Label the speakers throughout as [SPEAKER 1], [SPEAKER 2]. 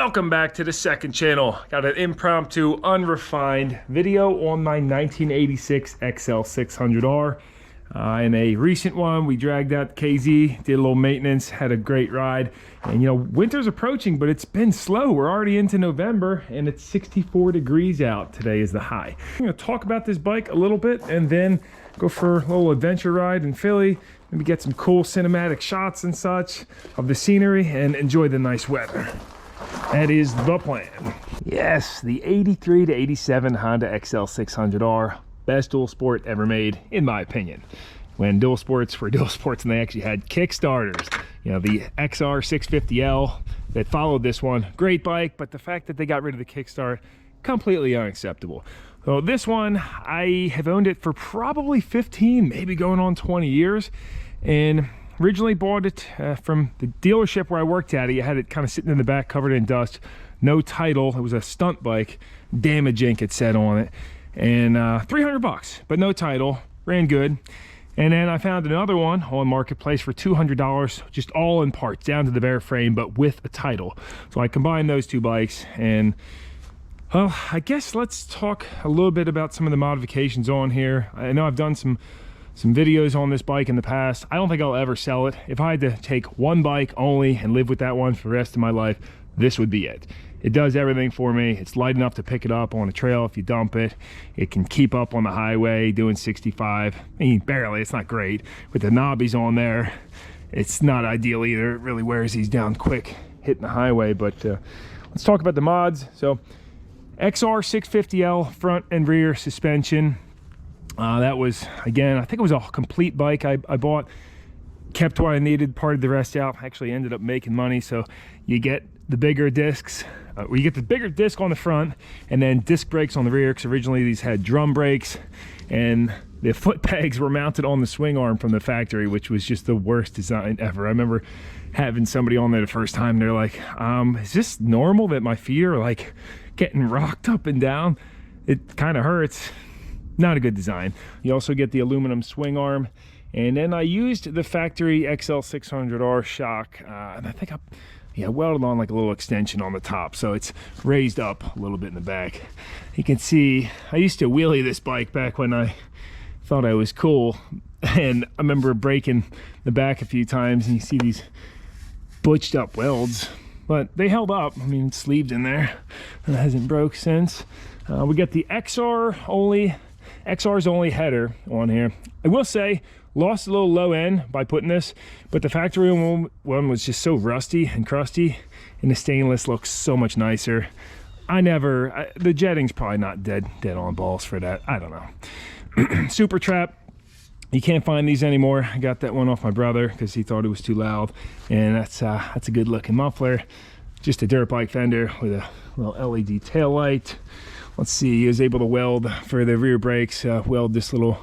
[SPEAKER 1] Welcome back to the second channel. Got an impromptu, unrefined video on my 1986 XL600R. In a recent one, we dragged out KZ, did a little maintenance, had a great ride. And you know, winter's approaching, but it's been slow. We're already into November and it's 64 degrees out. Today is the high. I'm gonna talk about this bike a little bit and then go for a little adventure ride in Philly. Maybe get some cool cinematic shots and such of the scenery and enjoy the nice weather. That is the plan. Yes, the 83 to 87 Honda XL600R. Best dual sport ever made, in my opinion. When dual sports were dual sports and they actually had Kickstarters. You know, the XR650L that followed this one, great bike, but the fact that they got rid of the Kickstart, completely unacceptable. So this one, I have owned it for probably 15, maybe going on 20 years. And originally bought it from the dealership where I worked at. I had it kind of sitting in the back, covered in dust, no title. It was a stunt bike, Damage Inc. it said on it, and 300 bucks, but no title. Ran good. And then I found another one on Marketplace for $200, just all in parts, down to the bare frame, but with a title. So I combined those two bikes, and well, I guess let's talk a little bit about some of the modifications on here. I know I've done some videos on this bike in the past. I don't think I'll ever sell it. If I had to take one bike only and live with that one for the rest of my life, this would be it. It does everything for me. It's light enough to pick it up on a trail if you dump it. It can keep up on the highway doing 65. I mean, barely, it's not great. With the knobbies on there, it's not ideal either. It really wears these down quick hitting the highway, but let's talk about the mods. So XR650L front and rear suspension. That was, again, I think it was a complete bike I bought. Kept what I needed, parted the rest out. Actually ended up making money. So you get the bigger discs, you get the bigger disc on the front and then disc brakes on the rear, because originally these had drum brakes, and the foot pegs were mounted on the swing arm from the factory, which was just the worst design ever. I remember having somebody on there the first time. They're like, is this normal that my feet are like getting rocked up and down? It kind of hurts. Not a good design. You also get the aluminum swing arm, and then I used the factory XL600R shock, and I think I welded on like a little extension on the top, so it's raised up a little bit in the back. You can see I used to wheelie this bike back when I thought I was cool, and I remember breaking the back a few times, and you see these butched up welds, but they held up. I mean, it's sleeved in there, and it hasn't broke since. We got the XR's only header on here. I will say, lost a little low end by putting this, but the factory one was just so rusty and crusty, and the stainless looks so much nicer. The jetting's probably not dead on balls for that. I don't know. Super Trap, you can't find these anymore. I got that one off my brother because he thought it was too loud, and that's a good looking muffler. Just a dirt bike fender with a little LED tail light. Let's see, he was able to weld for the rear brakes, weld this little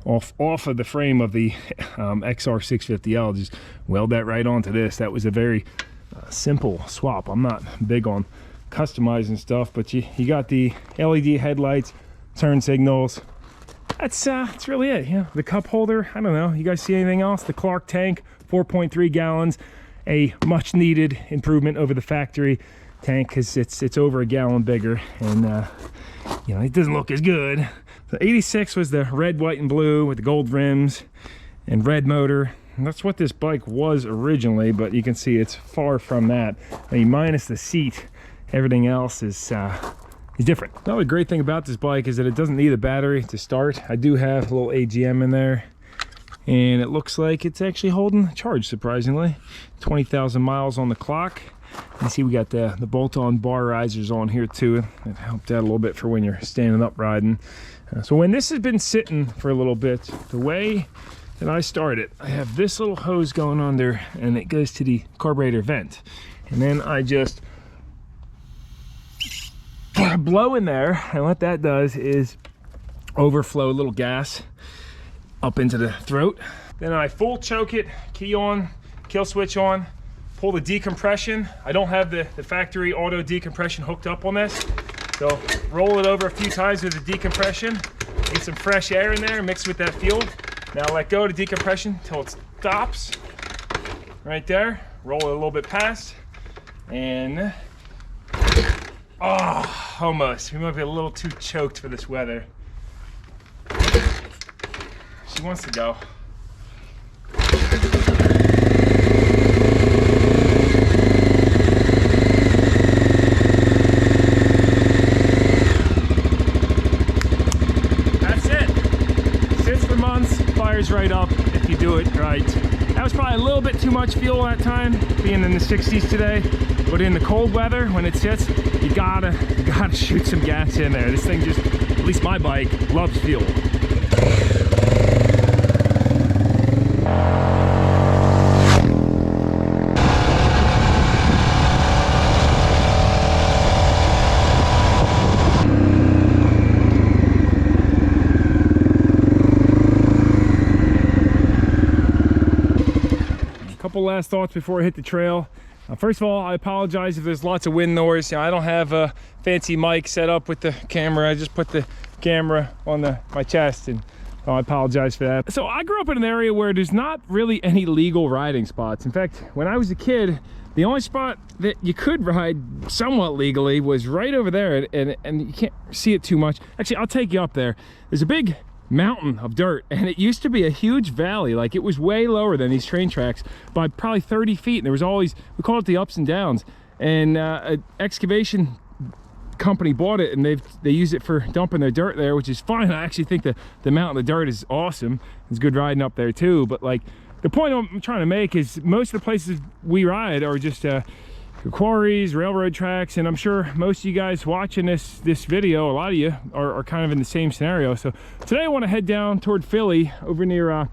[SPEAKER 1] off of the frame of the XR650L, just weld that right onto this. That was a very simple swap. I'm not big on customizing stuff, but you got the LED headlights, turn signals. That's really it. Yeah, the cup holder, I don't know. You guys see anything else? The Clark tank, 4.3 gallons, a much needed improvement over the factory tank, because it's over a gallon bigger, and you know, it doesn't look as good. The 86 was the red, white, and blue with the gold rims and red motor, and that's what this bike was originally, but you can see it's far from that. I mean, minus the seat, everything else is different. Another great thing about this bike is that it doesn't need a battery to start. I do have a little AGM in there, and it looks like it's actually holding a charge, surprisingly. 20,000 miles on the clock. You see we got the bolt-on bar risers on here too. It helped out a little bit for when you're standing up riding. So when this has been sitting for a little bit, the way that I start it, I have this little hose going under, and it goes to the carburetor vent. And then I just blow in there, and what that does is overflow a little gas up into the throat. Then I full choke it, key on, kill switch on, pull the decompression. I don't have the factory auto decompression hooked up on this, so roll it over a few times with the decompression, get some fresh air in there, mix with that fuel. Now let go of the decompression until it stops right there. Roll it a little bit past, and Oh, almost. We might be a little too choked for this weather. She wants to go. That's it. Sits for months, fires right up if you do it right. That was probably a little bit too much fuel that time, being in the 60s today. But in the cold weather, when it sits, you gotta shoot some gas in there. This thing just, at least my bike, loves fuel. Couple last thoughts before I hit the trail. First of all, I apologize if there's lots of wind noise. I don't have a fancy mic set up with the camera. I just put the camera on my chest, and I apologize for that. So I grew up in an area where there's not really any legal riding spots. In fact, when I was a kid, the only spot that you could ride somewhat legally was right over there, and you can't see it too much. Actually, I'll take you up there. There's a big mountain of dirt, and it used to be a huge valley. Like, it was way lower than these train tracks by probably 30 feet, and there was always, we call it the ups and downs, and an excavation company bought it, and they use it for dumping their dirt there, which is fine. I actually think the mountain of dirt is awesome. It's good riding up there too. But like, the point I'm trying to make is most of the places we ride are just quarries, railroad tracks, and I'm sure most of you guys watching this video, a lot of you are kind of in the same scenario. So today I want to head down toward Philly, over near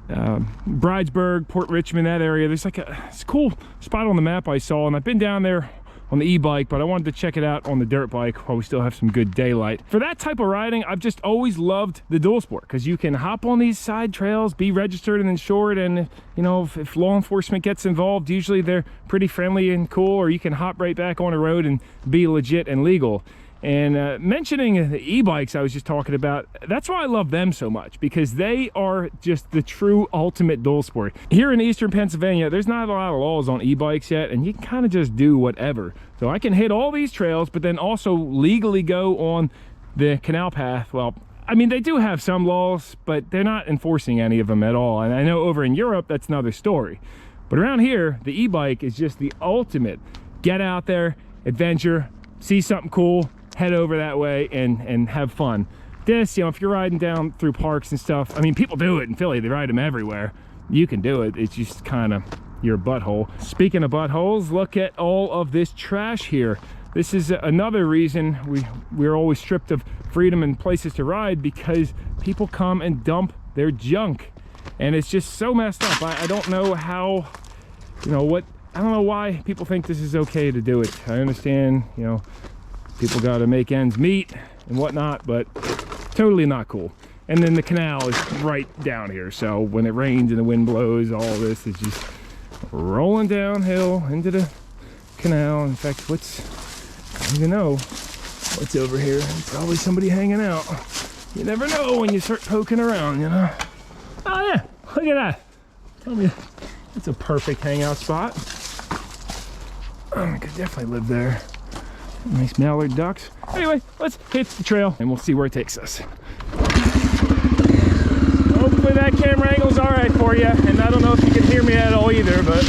[SPEAKER 1] Bridesburg, Port Richmond, that area. There's like it's a cool spot on the map I saw, and I've been down there on the e-bike, but I wanted to check it out on the dirt bike while we still have some good daylight. For that type of riding, I've just always loved the dual sport, because you can hop on these side trails, be registered and insured, and you know, if law enforcement gets involved, usually they're pretty friendly and cool, or you can hop right back on the road and be legit and legal. And mentioning the e-bikes I was just talking about, that's why I love them so much, because they are just the true ultimate dual sport. Here in eastern Pennsylvania, there's not a lot of laws on e-bikes yet, and you can kind of just do whatever. So I can hit all these trails, but then also legally go on the canal path. Well, I mean, they do have some laws, but they're not enforcing any of them at all. And I know over in Europe, that's another story. But around here, the e-bike is just the ultimate get out there, adventure, see something cool, head over that way and have fun. This, you know, if you're riding down through parks and stuff, I mean, people do it in Philly, they ride them everywhere. You can do it, it's just kind of your butthole. Speaking of buttholes, look at all of this trash here. This is another reason we're always stripped of freedom and places to ride, because people come and dump their junk, and it's just so messed up. I don't know how, you know, I don't know why people think this is okay to do it. I understand, you know, people got to make ends meet and whatnot, but totally not cool. And then the canal is right down here, so when it rains and the wind blows, all this is just rolling downhill into the canal. In fact, I don't even know what's over here. Probably somebody hanging out. You never know when you start poking around, you know. Oh yeah, look at that. Tell me, that's a perfect hangout spot. I could definitely live there. Nice mallard ducks. Anyway, let's hit the trail and we'll see where it takes us. Hopefully that camera angle's all right for you, and I don't know if you can hear me at all either, but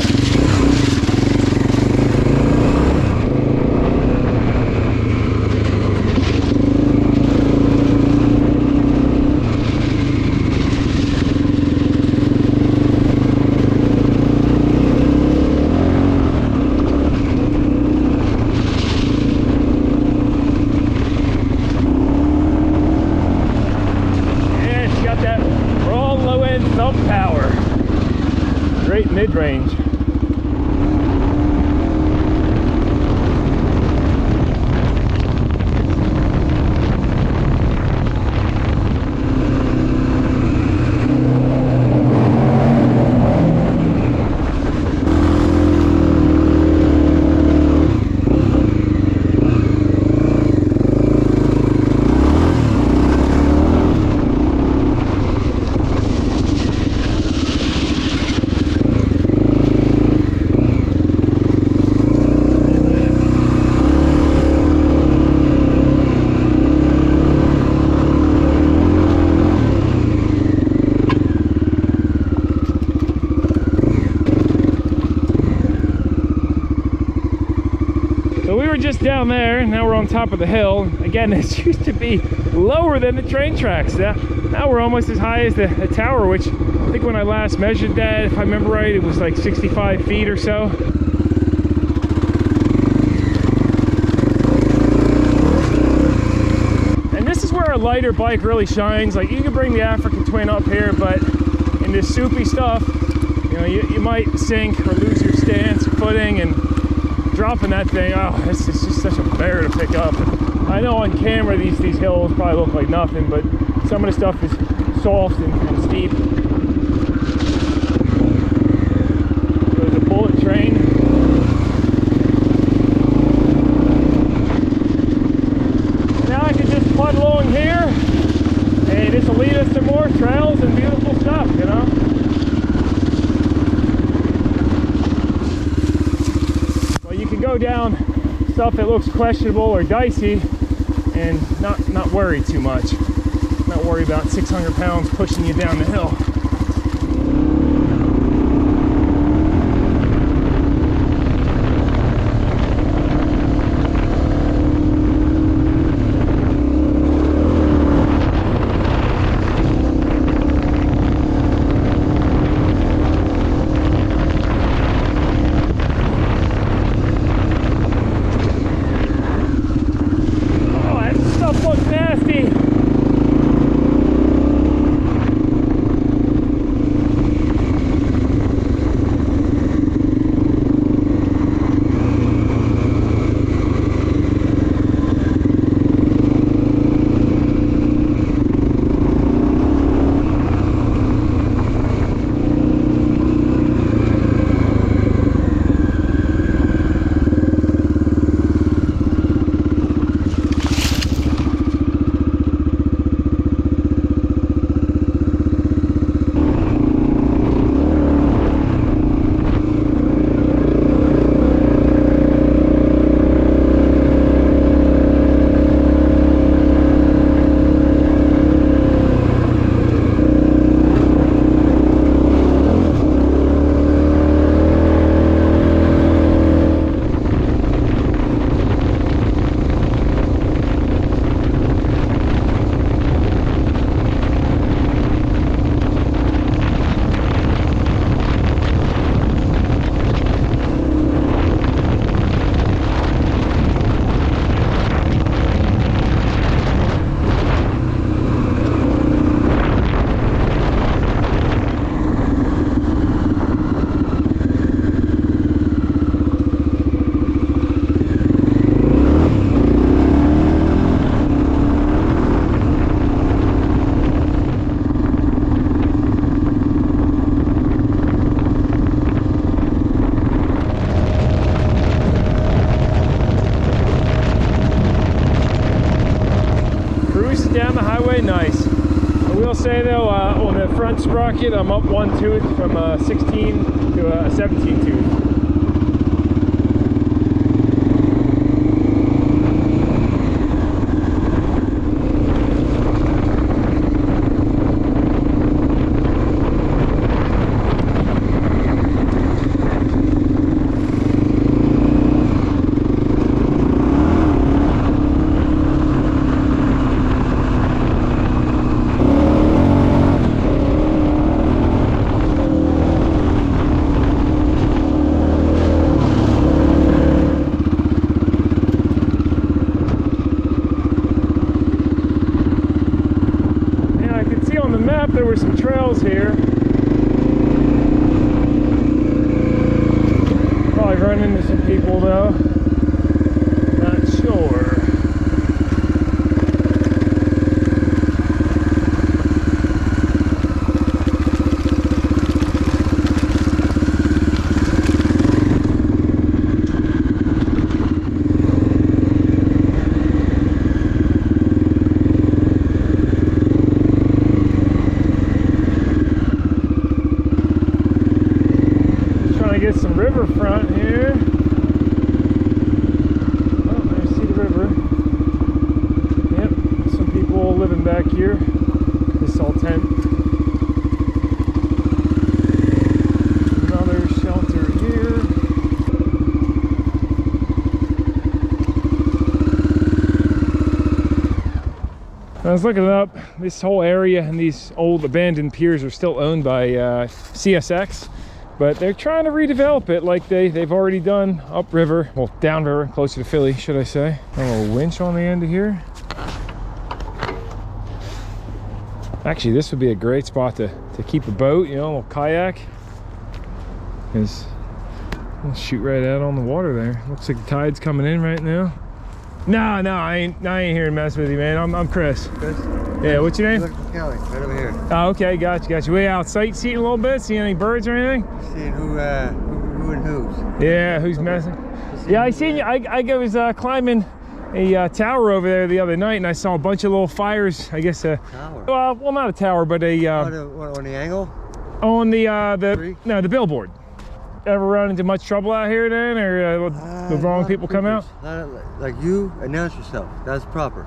[SPEAKER 1] got that. that raw low-end thumb power. Great mid-range. So we were just down there, and now we're on top of the hill. Again, this used to be lower than the train tracks. Now we're almost as high as the tower, which I think when I last measured that, if I remember right, it was like 65 feet or so. And this is where a lighter bike really shines. Like, you can bring the African Twin up here, but in this soupy stuff, you know, you might sink or lose your stance, footing, and dropping that thing, oh, it's just such a bear to pick up. I know on camera these hills probably look like nothing, but some of the stuff is soft and steep. There's a bullet train. Now I can just putt along here, and this will lead us to more trails and beautiful stuff, you know? Go down stuff that looks questionable or dicey and not worry too much. Not worry about 600 pounds pushing you down the hill. Nice. I will say though, on the front sprocket, I'm up one tooth from a 16 to a 17 tooth. I was looking it up. This whole area and these old abandoned piers are still owned by CSX, but they're trying to redevelop it like they've already done upriver, well, downriver, closer to Philly, should I say. A little winch on the end of here. Actually, this would be a great spot to keep a boat, you know, a little kayak. Because we'll shoot right out on the water there. Looks like the tide's coming in right now. No, I ain't here to mess with you, man. I'm Chris.
[SPEAKER 2] Chris?
[SPEAKER 1] Yeah, what's your name?
[SPEAKER 2] Look at Kelly, right over here.
[SPEAKER 1] Oh, okay, gotcha. We out sightseeing a little bit? See any birds or anything?
[SPEAKER 2] Seeing who and who's.
[SPEAKER 1] Yeah, who's messing? Yeah, I seen you. I was climbing a tower over there the other night, and I saw a bunch of little fires. I guess
[SPEAKER 2] Tower?
[SPEAKER 1] Well, not a tower, but a
[SPEAKER 2] On the angle?
[SPEAKER 1] on the billboard. Ever run into much trouble out here then, or the wrong people come out?
[SPEAKER 2] Like you, announce yourself. That's proper.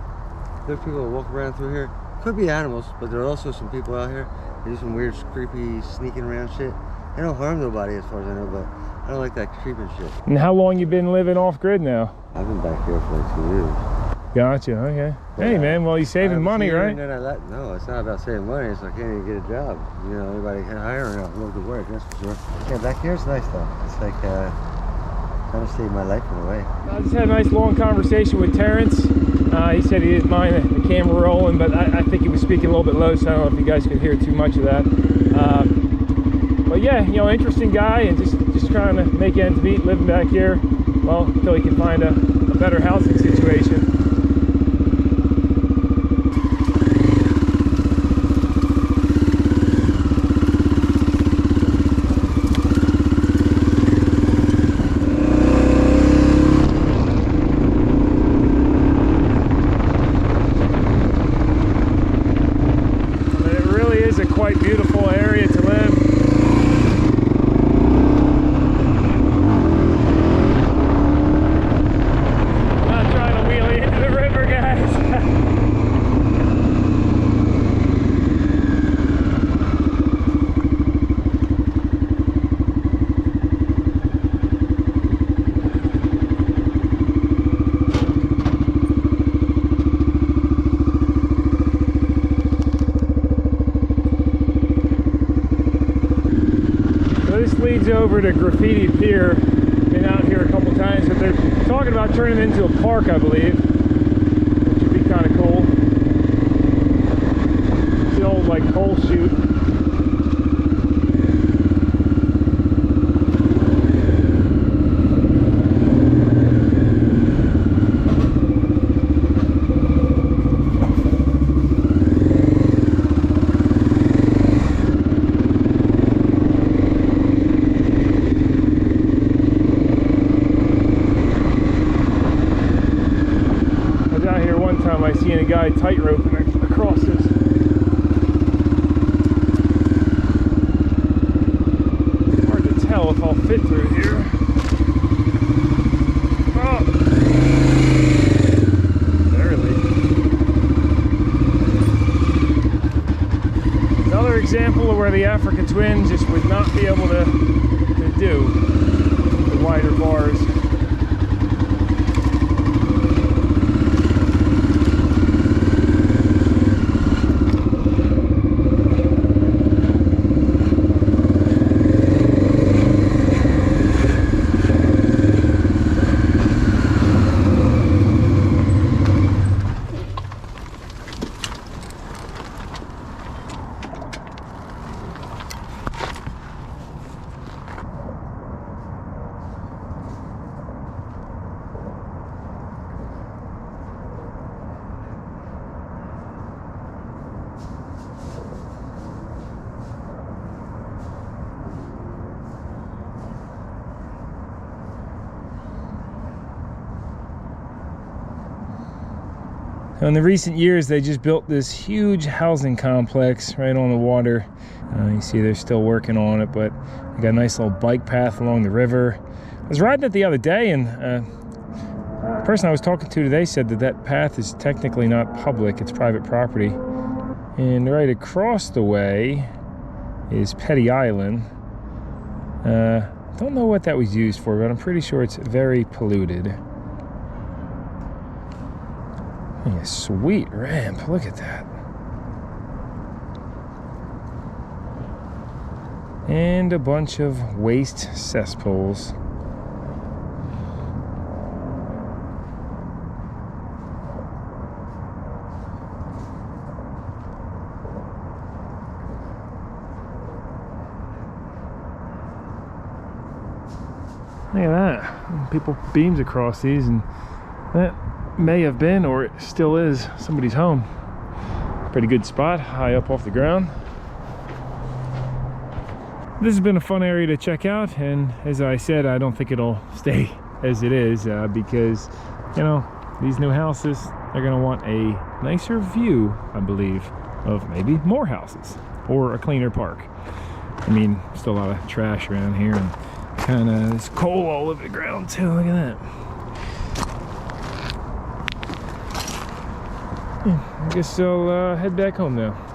[SPEAKER 2] There's people who walk around through here. Could be animals, but there are also some people out here. They do some weird, creepy, sneaking around shit. They don't harm nobody as far as I know, but I don't like that creeping shit.
[SPEAKER 1] And how long you been living off grid now?
[SPEAKER 2] I've been back here for like 2 years.
[SPEAKER 1] Gotcha. Okay. Hey man, well, you saving money, right?
[SPEAKER 2] And then no, it's not about saving money. It's like, I can't even get a job. You know, anybody can hire and I'd love to work. That's for sure. Yeah, back here it's nice though. It's like kind of saved my life in a way.
[SPEAKER 1] I just had a nice long conversation with Terrence. He said he didn't mind the camera rolling, but I think he was speaking a little bit low, so I don't know if you guys could hear too much of that. But yeah, you know, interesting guy, and just trying to make ends meet, living back here, well, until he can find a better housing situation. Over to Graffiti Pier. Been out here a couple times, but they're talking about turning it into a park, I believe, which would be kind of cool. It's an old like coal chute. I seen a guy tightroping across this. Hard to tell if I'll fit through here. Oh, barely. Another example of where the Africa Twin just would not be able to do the wider bars. In the recent years, they just built this huge housing complex right on the water. You see they're still working on it, but they got a nice little bike path along the river. I was riding it the other day, and the person I was talking to today said that path is technically not public, it's private property. And right across the way is Petty Island. Don't know what that was used for, but I'm pretty sure it's very polluted. Yeah, sweet ramp, look at that. And a bunch of waste cesspools. Look at that. People beams across these, and that may have been, or it still is, somebody's home. Pretty good spot, high up off the ground. This has been a fun area to check out, and as I said, I don't think it'll stay as it is because, you know, these new houses are going to want a nicer view, I believe, of maybe more houses or a cleaner park. I mean, still a lot of trash around here, and kind of there's coal all over the ground too. Look at that. Yeah, I guess I'll head back home now.